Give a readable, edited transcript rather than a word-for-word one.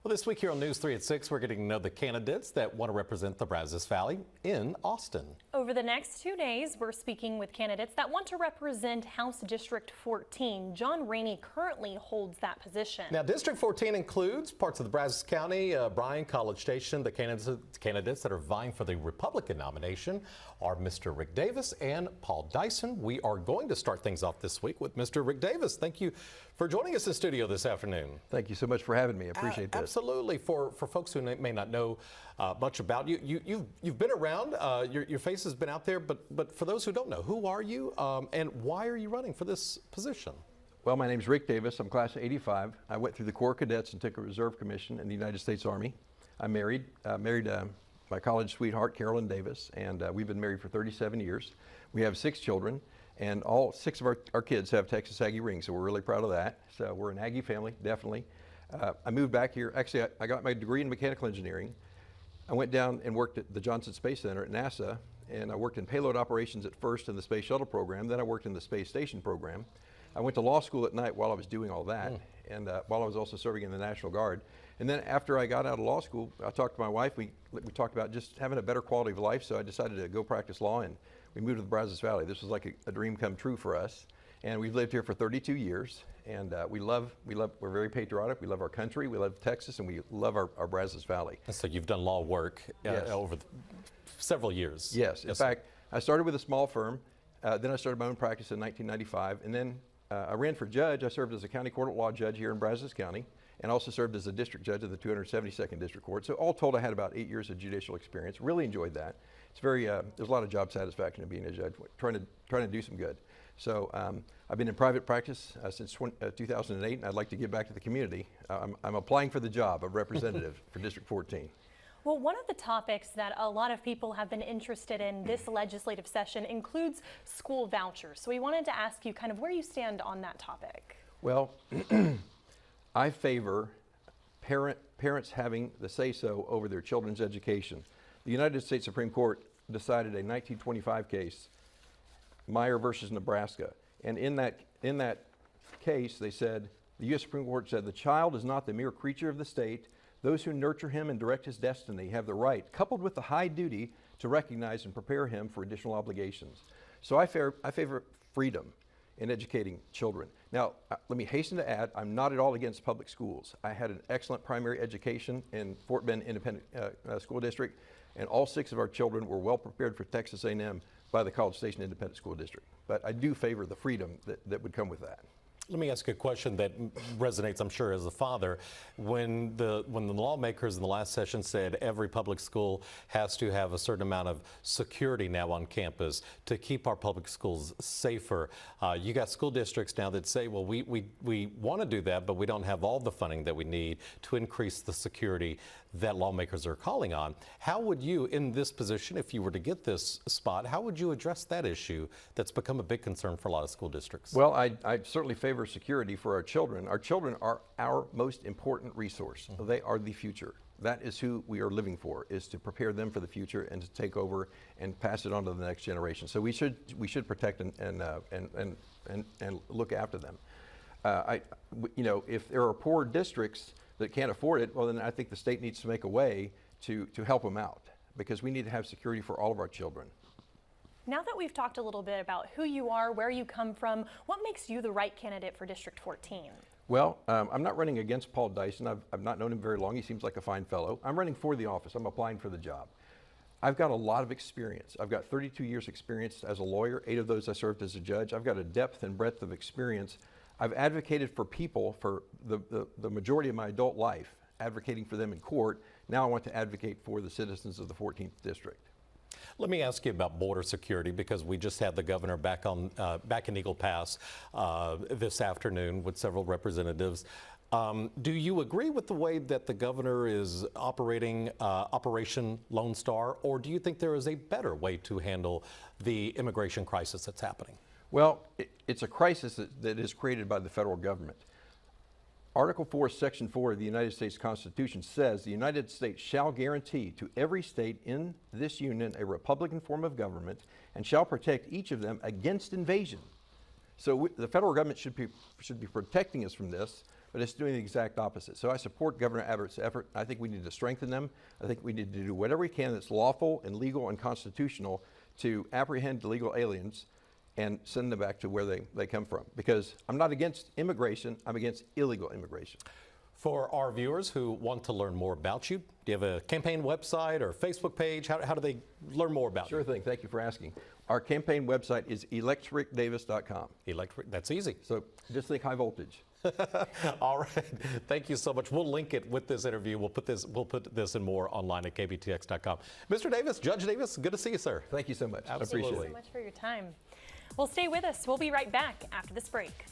Well, this week here on News 3 at 6, we're getting to know the candidates that want to represent the Brazos Valley in Austin. Over the next 2 days, we're speaking with candidates that want to represent House District 14. John Rainey currently holds that position. Now, District 14 includes parts of the Brazos County, Bryan, College Station. The candidates that are vying for the Republican nomination are Mr. Rick Davis and Paul Dyson. We are going to start things off this week with Mr. Rick Davis. Thank you for joining us in studio this afternoon. Thank you so much for having me. I appreciate this. Absolutely. For folks who may not know much about you, you've been around. Your face has been out there, but for those who don't know, who are you and why are you running for this position? Well, my name's Rick Davis. I'm class of '85. I went through the Corps of Cadets and took a reserve commission in the United States Army. I'm married. My college sweetheart, Carolyn Davis, and we've been married for 37 years. We have 6 children, and all 6 of our kids have Texas Aggie rings, so we're really proud of that. So we're an Aggie family, definitely. I moved back here. Actually, I got my degree in mechanical engineering. I went down and worked at the Johnson Space Center at NASA, and I worked in payload operations at first in the Space Shuttle program. Then I worked in the Space Station program. I went to law school at night while I was doing all that, and while I was also serving in the National Guard. And then after I got out of law school, I talked to my wife. We talked about just having a better quality of life, so I decided to go practice law, and we moved to the Brazos Valley. This was like a dream come true for us. And we've lived here for 32 years, and we're very patriotic. We love our country, we love Texas, and we love our Brazos Valley. So you've done law work over several years. Yes. In fact, I started with a small firm. Then I started my own practice in 1995, and then I ran for judge. I served as a county court of law judge here in Brazos County, and also served as a district judge of the 272nd District Court. So all told, I had about 8 years of judicial experience. Really enjoyed that. It's very there's a lot of job satisfaction in being a judge, trying to do some good. So I've been in private practice since 2008, and I'd like to give back to the community. I'm applying for the job of representative for District 14. Well, one of the topics that a lot of people have been interested in this legislative session includes school vouchers. So we wanted to ask you kind of where you stand on that topic. Well, I favor parents having the say-so over their children's education. The United States Supreme Court decided a 1925 case, Meyer versus Nebraska, and in that case they said, the U.S. Supreme Court said, the child is not the mere creature of the state. Those who nurture him and direct his destiny have the right, coupled with the high duty, to recognize and prepare him for additional obligations. So I favor freedom in educating children. Now, let me hasten to add, I'm not at all against public schools. I had an excellent primary education in Fort Bend Independent School District, and all 6 of our children were well prepared for Texas A&M by the College Station Independent School District. But I do favor the freedom that would come with that. Let me ask you a question that resonates, I'm sure, as a father. When the lawmakers in the last session said every public school has to have a certain amount of security now on campus to keep our public schools safer, you got school districts now that say, well, we want to do that, but we don't have all the funding that we need to increase the security that lawmakers are calling on. How would you, in this position, if you were to get this spot, how would you address that issue that's become a big concern for a lot of school districts? Well, I certainly favor security for our children. Our children are our most important resource. They are the future. That is who we are living for, is to prepare them for the future and to take over and pass it on to the next generation. So we should protect and look after them. If there are poor districts that can't afford it, well, then I think the state needs to make a way to help them out, because we need to have security for all of our children. Now that we've talked a little bit about who you are, where you come from, what makes you the right candidate for District 14? Well, I'm not running against Paul Dyson. I've not known him very long. He seems like a fine fellow. I'm running for the office. I'm applying for the job. I've got a lot of experience. I've got 32 years experience as a lawyer. 8 of those I served as a judge. I've got a depth and breadth of experience. I've advocated for people for the majority of my adult life, advocating for them in court. Now I want to advocate for the citizens of the 14th District. Let me ask you about border security, because we just had the governor back in Eagle Pass this afternoon with several representatives. Do you agree with the way that the governor is operating Operation Lone Star, or do you think there is a better way to handle the immigration crisis that's happening? Well, it's a crisis that is created by the federal government. Article 4, Section 4 of the United States Constitution says the United States shall guarantee to every state in this union a republican form of government and shall protect each of them against invasion. So the federal government should be protecting us from this, but it's doing the exact opposite. So I support Governor Abbott's effort. I think we need to strengthen them. I think we need to do whatever we can that's lawful and legal and constitutional to apprehend illegal aliens and send them back to where they come from. Because I'm not against immigration, I'm against illegal immigration. For our viewers who want to learn more about you, do you have a campaign website or Facebook page? How do they learn more about Sure you? thing, thank you for asking. Our campaign website is electricdavis.com. That's easy. So just think high voltage. All right. Thank you so much. We'll link it with this interview. We'll put this and more online at kbtx.com. Mr. Davis, Judge Davis, good to see you, sir. Thank you so much. I Absolutely. appreciate Thank it. you so much for your time. Well, stay with us. We'll be right back after this break.